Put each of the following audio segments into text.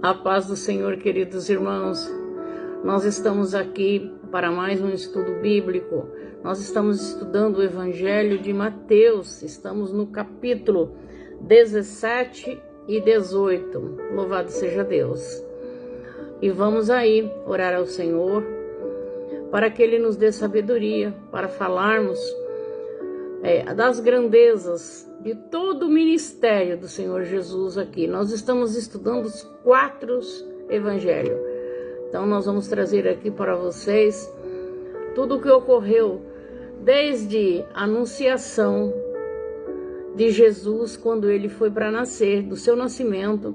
A paz do Senhor, queridos irmãos. Nós estamos aqui para mais um estudo bíblico. Nós estamos estudando o Evangelho de Mateus. Estamos no capítulo 17 e 18. Louvado seja Deus. E vamos aí orar ao Senhor para que Ele nos dê sabedoria para falarmos das grandezas de todo o ministério do Senhor Jesus aqui. Nós estamos estudando os 4 evangelhos. Então nós vamos trazer aqui para vocês tudo o que ocorreu desde a anunciação de Jesus quando ele foi para nascer, do seu nascimento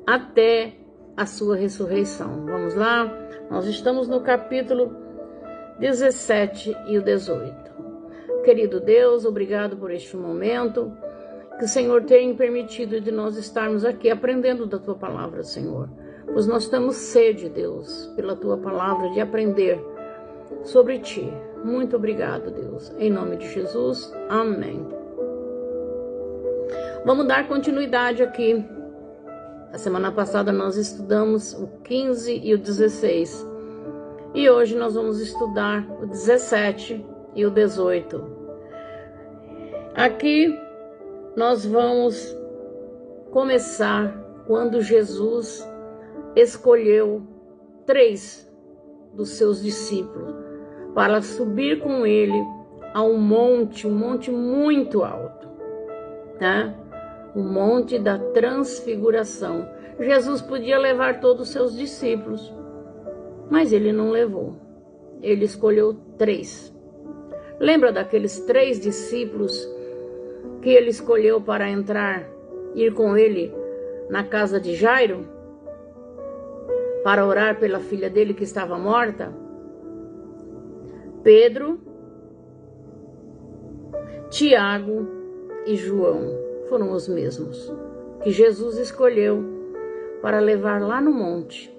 até a sua ressurreição. Vamos lá? Nós estamos no capítulo 17 e o 18. Querido Deus, obrigado por este momento, que o Senhor tenha permitido de nós estarmos aqui aprendendo da Tua Palavra, Senhor. Pois nós temos sede, Deus, pela Tua Palavra, de aprender sobre Ti. Muito obrigado, Deus. Em nome de Jesus, amém. Vamos dar continuidade aqui. A semana passada nós estudamos o 15 e o 16. E hoje nós vamos estudar o 17 e o 18. Aqui nós vamos começar quando Jesus escolheu 3 dos seus discípulos para subir com ele a um monte muito alto, tá? O monte da transfiguração. Jesus podia levar todos os seus discípulos, mas ele não levou. Ele escolheu 3. Lembra daqueles 3 discípulos que ele escolheu para ir com ele na casa de Jairo, para orar pela filha dele que estava morta? Pedro, Tiago e João foram os mesmos que Jesus escolheu para levar lá no monte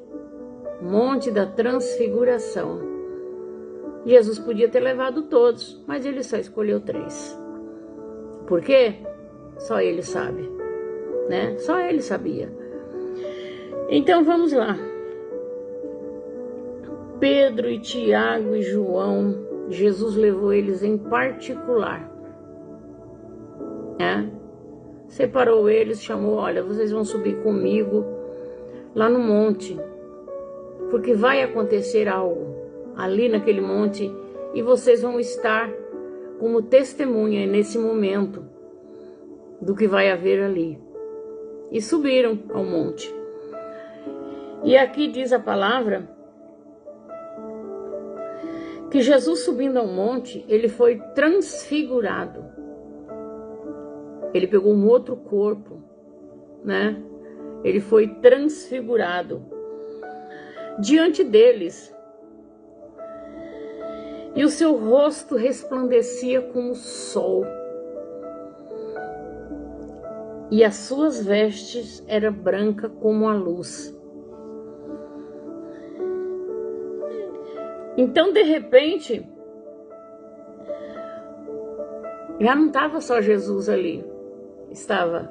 da transfiguração. Jesus podia ter levado todos, mas ele só escolheu 3. Por quê? Só ele sabe, né? Só ele sabia. Então vamos lá. Pedro e Tiago e João, Jesus levou eles em particular, né? Separou eles, chamou: olha, vocês vão subir comigo lá no monte, porque vai acontecer algo ali naquele monte e vocês vão estar como testemunha nesse momento do que vai haver ali. E subiram ao monte. E aqui diz a palavra que Jesus, subindo ao monte, ele foi transfigurado. Ele pegou um outro corpo, né? Ele foi transfigurado diante deles. E o seu rosto resplandecia como o sol. E as suas vestes eram brancas como a luz. Então, de repente, já não estava só Jesus ali. Estava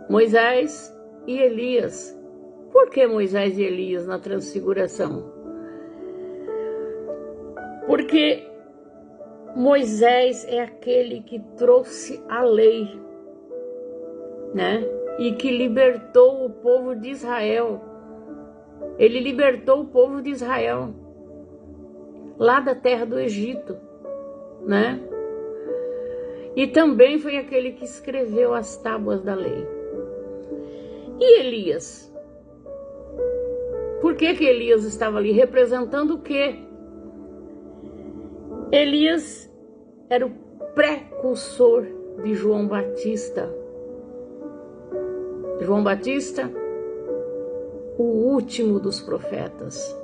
Moisés e Elias. Por que Moisés e Elias na transfiguração? Porque Moisés é aquele que trouxe a lei, né? E que libertou o povo de Israel. Ele libertou o povo de Israel lá da terra do Egito, né? E também foi aquele que escreveu as tábuas da lei. E Elias? Por que Elias estava ali? Representando o quê? Elias era o precursor de João Batista. João Batista, o último dos profetas.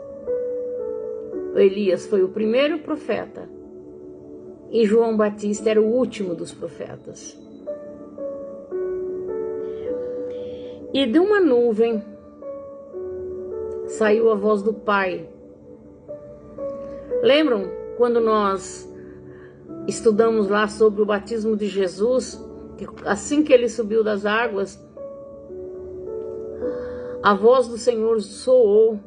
Elias foi o primeiro profeta e João Batista era o último dos profetas. E de uma nuvem saiu a voz do Pai. Lembram quando nós estudamos lá sobre o batismo de Jesus, que assim que ele subiu das águas, a voz do Senhor soou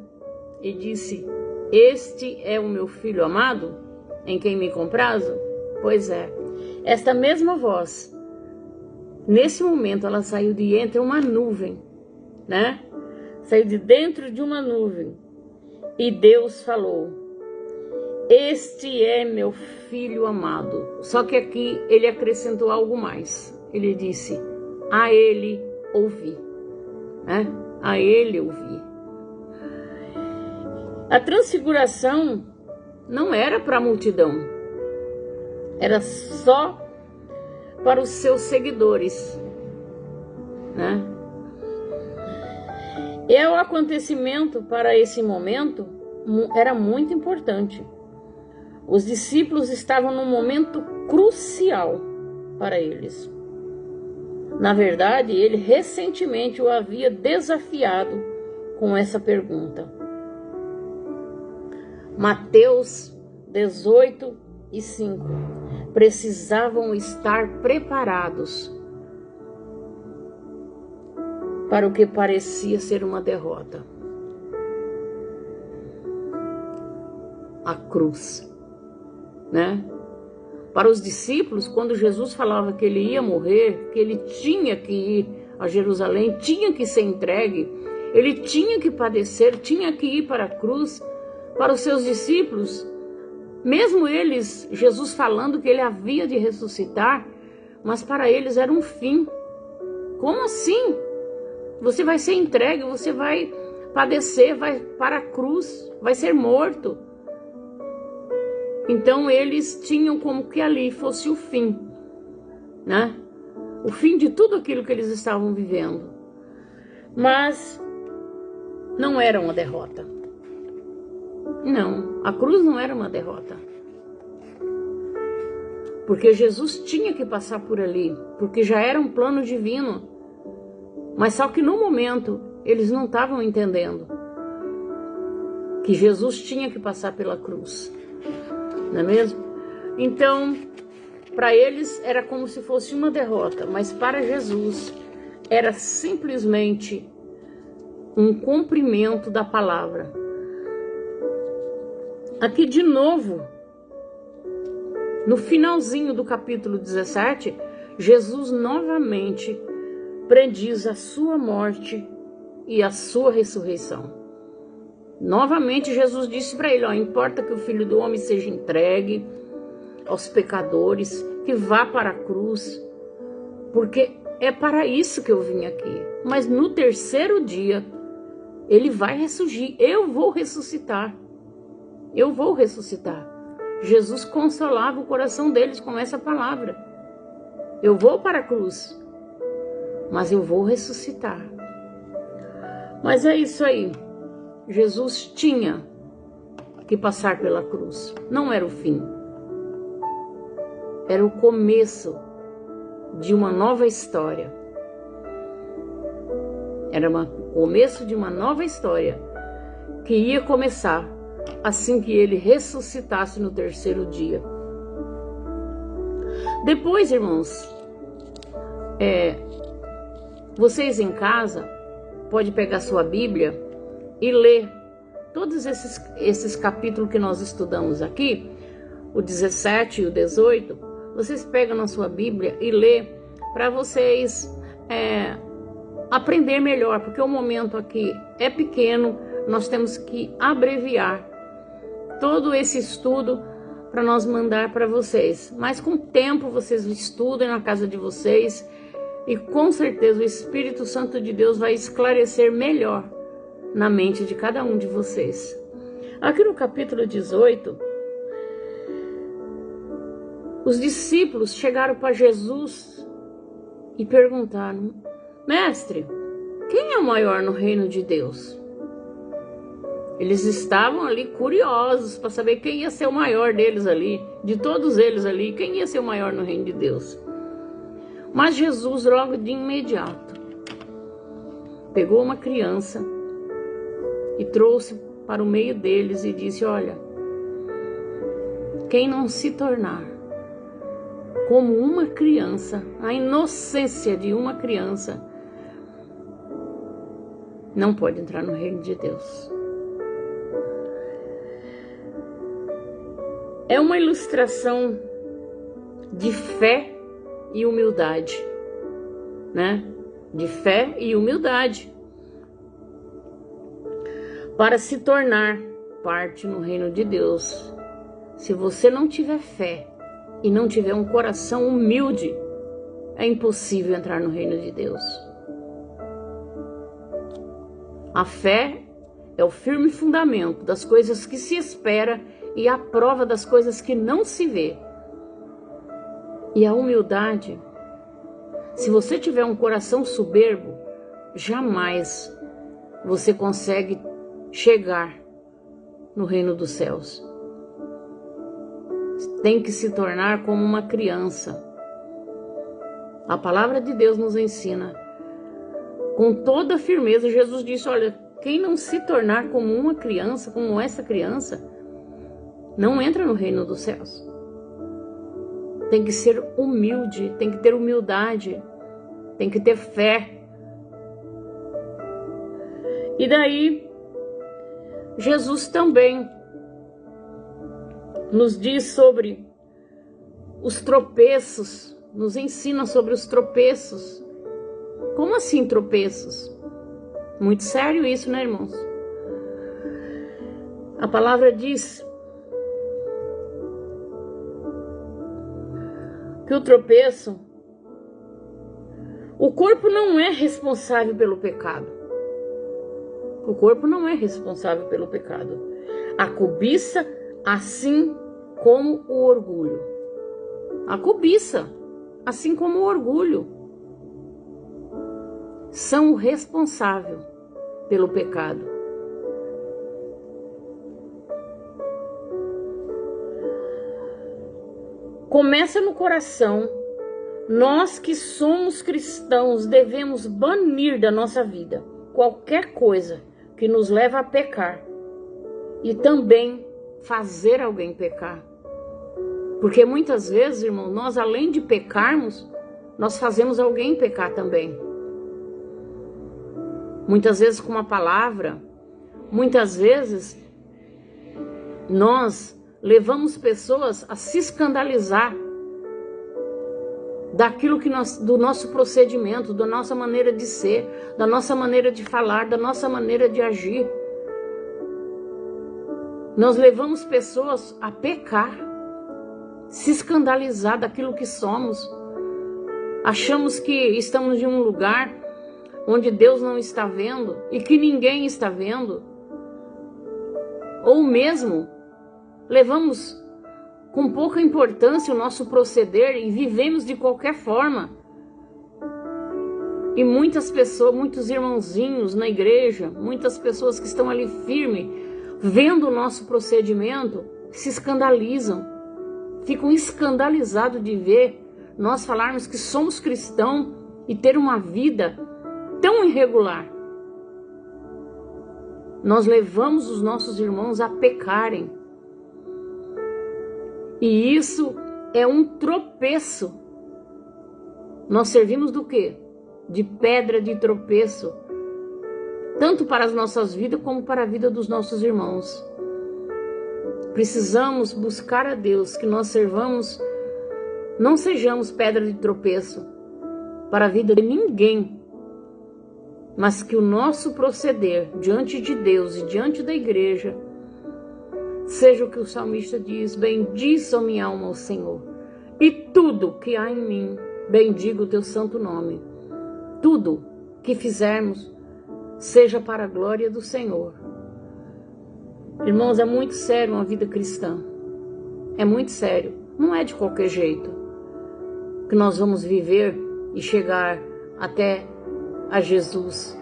e disse: Este é o meu filho amado, em quem me comprazo? Pois é, esta mesma voz, nesse momento ela saiu de entre uma nuvem, né? Saiu de dentro de uma nuvem. E Deus falou: Este é meu filho amado. Só que aqui ele acrescentou algo mais. Ele disse: A ele ouvi, né? A ele ouvi. A transfiguração não era para a multidão, era só para os seus seguidores, né? E o acontecimento para esse momento era muito importante. Os discípulos estavam num momento crucial para eles. Na verdade, ele recentemente o havia desafiado com essa pergunta. Mateus 18:5. Precisavam estar preparados para o que parecia ser uma derrota. A cruz, né? Para os discípulos, quando Jesus falava que ele ia morrer, que ele tinha que ir a Jerusalém, tinha que ser entregue, ele tinha que padecer, tinha que ir para a cruz. Para os seus discípulos, mesmo eles, Jesus falando que ele havia de ressuscitar, mas para eles era um fim. Como assim? Você vai ser entregue, você vai padecer, vai para a cruz, vai ser morto. Então eles tinham como que ali fosse o fim, né? O fim de tudo aquilo que eles estavam vivendo. Mas não era uma derrota. Não, a cruz não era uma derrota. Porque Jesus tinha que passar por ali, porque já era um plano divino. Mas só que no momento eles não estavam entendendo que Jesus tinha que passar pela cruz, não é mesmo? Então, para eles era como se fosse uma derrota, mas para Jesus era simplesmente um cumprimento da palavra. Aqui de novo, no finalzinho do capítulo 17, Jesus novamente prediz a sua morte e a sua ressurreição. Novamente Jesus disse para ele: importa que o Filho do Homem seja entregue aos pecadores, que vá para a cruz, porque é para isso que eu vim aqui. Mas no terceiro dia ele vai ressurgir, eu vou ressuscitar. Eu vou ressuscitar. Jesus consolava o coração deles com essa palavra. Eu vou para a cruz, mas eu vou ressuscitar. Mas é isso aí. Jesus tinha que passar pela cruz. Não era o fim. Era o começo de uma nova história. Era o começo de uma nova história que ia começar assim que ele ressuscitasse no terceiro dia. Depois, irmãos, vocês em casa podem pegar sua Bíblia e ler todos esses capítulos que nós estudamos aqui, o 17 e o 18. Vocês pegam na sua Bíblia e lê para vocês aprender melhor, porque o momento aqui é pequeno, nós temos que abreviar todo esse estudo para nós mandar para vocês. Mas com o tempo vocês estudem na casa de vocês e com certeza o Espírito Santo de Deus vai esclarecer melhor na mente de cada um de vocês. Aqui no capítulo 18, os discípulos chegaram para Jesus e perguntaram: Mestre, quem é o maior no reino de Deus? Eles estavam ali curiosos para saber quem ia ser o maior deles ali, de todos eles ali, quem ia ser o maior no reino de Deus. Mas Jesus, logo de imediato, pegou uma criança e trouxe para o meio deles e disse: olha, quem não se tornar como uma criança, a inocência de uma criança, não pode entrar no reino de Deus. É uma ilustração de fé e humildade, né? De fé e humildade. Para se tornar parte no reino de Deus, se você não tiver fé e não tiver um coração humilde, é impossível entrar no reino de Deus. A fé é o firme fundamento das coisas que se espera e a prova das coisas que não se vê. E a humildade, se você tiver um coração soberbo, jamais você consegue chegar no reino dos céus. Tem que se tornar como uma criança. A palavra de Deus nos ensina com toda firmeza. Jesus disse, olha, quem não se tornar como uma criança, como essa criança, não entra no reino dos céus. Tem que ser humilde, tem que ter humildade, tem que ter fé. E daí, Jesus também nos diz sobre os tropeços, nos ensina sobre os tropeços. Como assim tropeços? Muito sério isso, né, irmãos? A palavra diz que o tropeço, o corpo não é responsável pelo pecado. O corpo não é responsável pelo pecado. A cobiça, assim como o orgulho. A cobiça, assim como o orgulho, são o responsável pelo pecado. Começa no coração. Nós que somos cristãos devemos banir da nossa vida qualquer coisa que nos leva a pecar e também fazer alguém pecar. Porque muitas vezes, irmão, nós além de pecarmos, nós fazemos alguém pecar também. Muitas vezes com uma palavra, muitas vezes nós levamos pessoas a se escandalizar daquilo que do nosso procedimento, da nossa maneira de ser, da nossa maneira de falar, da nossa maneira de agir. Nós levamos pessoas a pecar, se escandalizar daquilo que somos. Achamos que estamos em um lugar onde Deus não está vendo e que ninguém está vendo. Ou mesmo levamos com pouca importância o nosso proceder e vivemos de qualquer forma. E muitas pessoas, muitos irmãozinhos na igreja, muitas pessoas que estão ali firmes, vendo o nosso procedimento, se escandalizam. Ficam escandalizados de ver nós falarmos que somos cristãos e ter uma vida tão irregular. Nós levamos os nossos irmãos a pecarem. E isso é um tropeço. Nós servimos do quê? De pedra de tropeço. Tanto para as nossas vidas como para a vida dos nossos irmãos. Precisamos buscar a Deus que nós servamos, não sejamos pedra de tropeço para a vida de ninguém. Mas que o nosso proceder diante de Deus e diante da igreja seja o que o salmista diz: bendize a minha alma ao Senhor, e tudo que há em mim, bendiga o teu santo nome. Tudo que fizermos seja para a glória do Senhor. Irmãos, é muito sério uma vida cristã. É muito sério. Não é de qualquer jeito que nós vamos viver e chegar até a Jesus,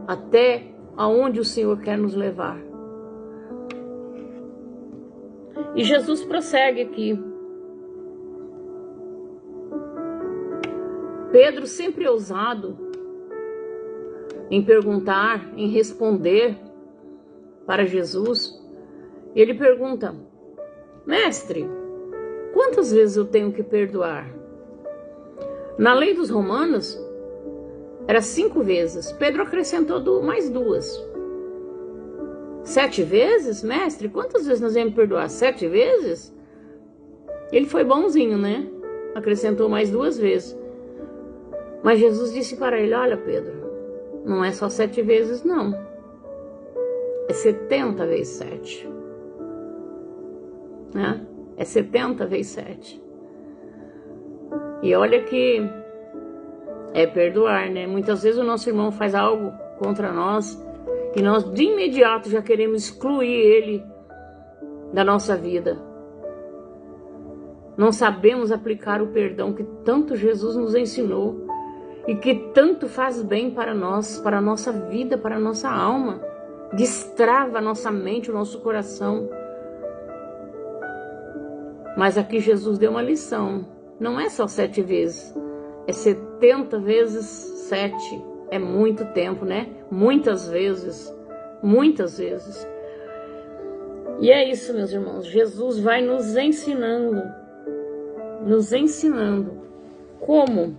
até aonde o Senhor quer nos levar. E Jesus prossegue aqui. Pedro, sempre ousado em perguntar, em responder para Jesus, ele pergunta: mestre, quantas vezes eu tenho que perdoar? Na lei dos romanos, Era 5 vezes. Pedro acrescentou mais 2. 7 vezes? Mestre, quantas vezes nós íamos perdoar? 7 vezes? Ele foi bonzinho, né? Acrescentou mais 2 vezes. Mas Jesus disse para ele, olha Pedro, não é só 7 vezes não. É 70 vezes 7. Né? É 70 vezes 7. E olha que é perdoar, né? Muitas vezes o nosso irmão faz algo contra nós e nós de imediato já queremos excluir ele da nossa vida. Não sabemos aplicar o perdão que tanto Jesus nos ensinou e que tanto faz bem para nós, para a nossa vida, para a nossa alma. Destrava a nossa mente, o nosso coração. Mas aqui Jesus deu uma lição. Não é só 7 vezes, é 70 vezes 7. É muito tempo, né? Muitas vezes, muitas vezes. E é isso, meus irmãos. Jesus vai nos ensinando como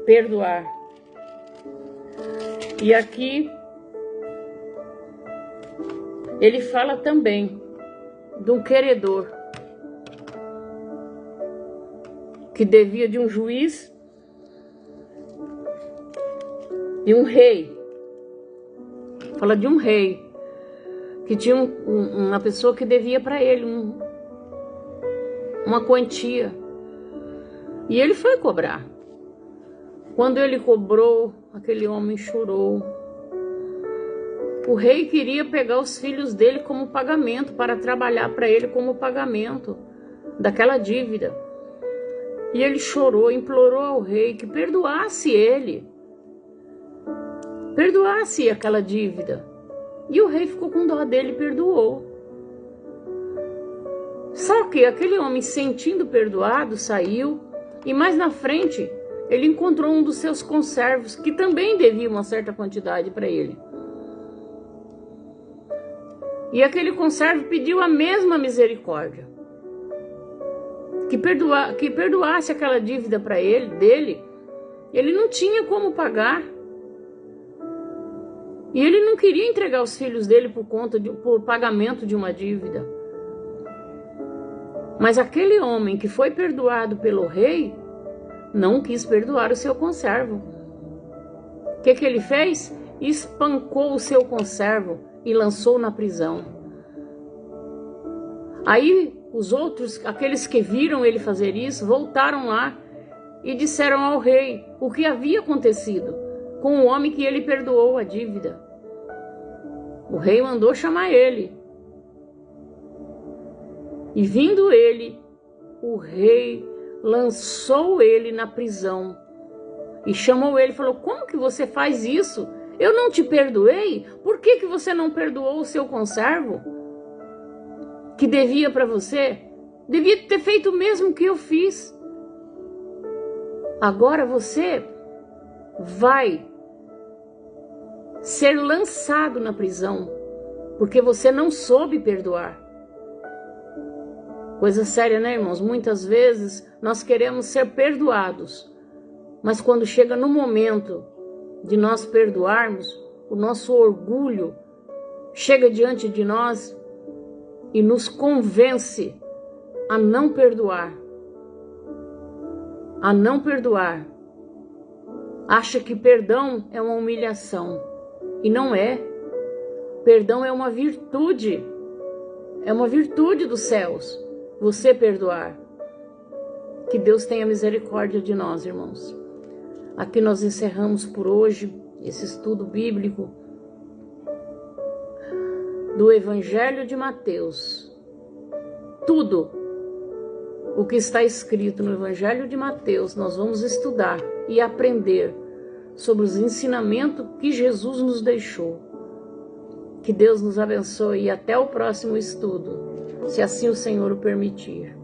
perdoar. E aqui ele fala também de um queredor que devia de um juiz e um rei. Fala de um rei que tinha uma pessoa que devia para ele uma quantia. E ele foi cobrar. Quando ele cobrou, aquele homem chorou. O rei queria pegar os filhos dele como pagamento, para trabalhar para ele como pagamento daquela dívida. E ele chorou, implorou ao rei que perdoasse ele. Perdoasse aquela dívida. E o rei ficou com dó dele e perdoou. Só que aquele homem, sentindo perdoado, saiu. E mais na frente, ele encontrou um dos seus conservos, que também devia uma certa quantidade para ele. E aquele conservo pediu a mesma misericórdia. Que perdoasse aquela dívida para ele, dele. Ele não tinha como pagar. E ele não queria entregar os filhos dele por pagamento de uma dívida. Mas aquele homem que foi perdoado pelo rei não quis perdoar o seu conservo. O que ele fez? Espancou o seu conservo e lançou na prisão. Aí os outros, aqueles que viram ele fazer isso, voltaram lá e disseram ao rei o que havia acontecido com o homem que ele perdoou a dívida. O rei mandou chamar ele. E vindo ele, o rei lançou ele na prisão e chamou ele e falou: como que você faz isso? Eu não te perdoei? Por que você não perdoou o seu conservo que devia para você? Devia ter feito o mesmo que eu fiz. Agora você vai ser lançado na prisão porque você não soube perdoar. Coisa séria, né, irmãos? Muitas vezes nós queremos ser perdoados, mas quando chega no momento de nós perdoarmos, o nosso orgulho chega diante de nós e nos convence a não perdoar. A não perdoar. Acha que perdão é uma humilhação. E não é. Perdão é uma virtude. É uma virtude dos céus. Você perdoar. Que Deus tenha misericórdia de nós, irmãos. Aqui nós encerramos por hoje esse estudo bíblico do Evangelho de Mateus. Tudo o que está escrito no Evangelho de Mateus nós vamos estudar e aprender sobre os ensinamentos que Jesus nos deixou. Que Deus nos abençoe e até o próximo estudo, se assim o Senhor o permitir.